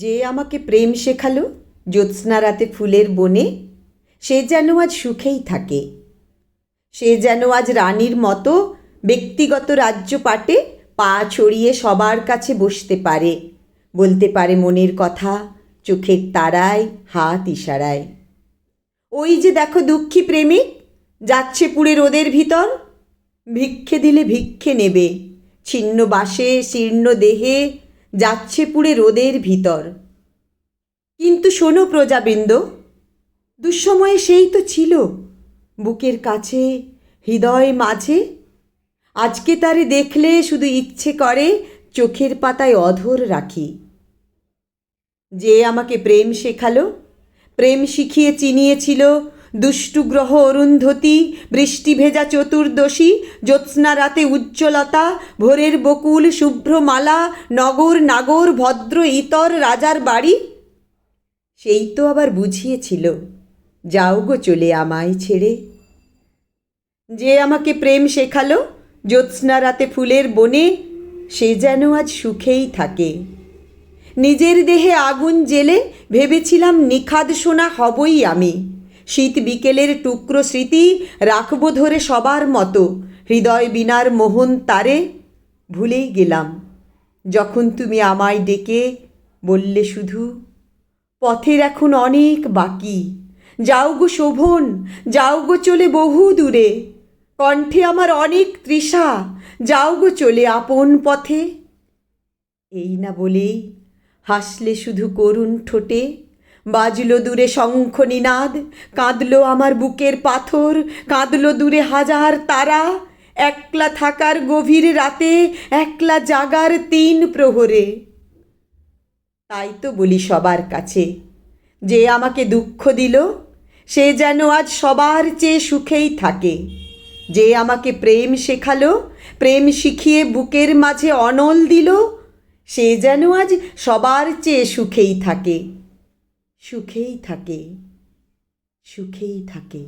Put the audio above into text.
যে আমাকে প্রেম শেখালো জ্যোৎস্না রাতে ফুলের বনে, সে যেন আজ সুখেই থাকে। সে যেন আজ রানীর মতো ব্যক্তিগত রাজ্যপাটে পা ছড়িয়ে সবার কাছে বসতে পারে, বলতে পারে মনের কথা চোখের তারায়, হাত ইশারায়। ওই যে দেখো দুঃখী প্রেমিক যাচ্ছে পুড়ে রোদের ভিতর, ভিক্ষে দিলে ভিক্ষে নেবে, ছিন্ন বাসে শীর্ণ দেহে যাচ্ছে পুড়ে রোদের ভিতর। কিন্তু শোনো প্রজাবৃন্দ, দুঃসময়ে সেই তো ছিল বুকের কাছে, হৃদয় মাঝে। আজকে তারে দেখলে শুধু ইচ্ছে করে চোখের পাতায় অধর রাখি। যে আমাকে প্রেম শেখালো, প্রেম শিখিয়ে চিনিয়েছিল দুষ্টু গ্রহ অরুন্ধতী, বৃষ্টি ভেজা চতুর্দশী, জ্যোৎস্না রাতে উজ্জ্বলতা, ভোরের বকুল শুভ্র মালা, নগর নাগর ভদ্র ইতর রাজার বাড়ি, সেই তো আবার বুঝিয়েছিল যাও গো চলে আমায় ছেড়ে। যে আমাকে প্রেম শেখালো জ্যোৎস্না রাতে ফুলের বনে, সে যেন আজ সুখেই থাকে। নিজের দেহে আগুন জেলে ভেবেছিলাম নিখাদ সোনা হবই আমি, শীত বিকেলের টুকরো স্মৃতি রাখবো ধরে সবার মতো, হৃদয় বীণার মোহন তারে। ভুলেই গেলাম যখন তুমি আমায় ডেকে বললে শুধু, পথের এখন অনেক বাকি, যাও গো শোভন, যাও গো চলে বহু দূরে, কণ্ঠে আমার অনেক তৃষা, যাও গো চলে আপন পথে। এই না বলেই হাসলে শুধু করুণ ঠোঁটে, বাজলো দূরে শঙ্খ নিনাদ, কাঁদলো আমার বুকের পাথর, কাঁদলো দূরে হাজার তারা, একলা থাকার গভীর রাতে, একলা জাগার ৩ প্রহরে। তাই তো বলি সবার কাছে, যে আমাকে দুঃখ দিল সে যেন আজ সবার চেয়ে সুখেই থাকে। যে আমাকে প্রেম শেখালো, প্রেম শিখিয়ে বুকের মাঝে অনল দিল, সে যেন আজ সবার চেয়ে সুখেই থাকে, সুখেই থাকে, সুখেই থাকে।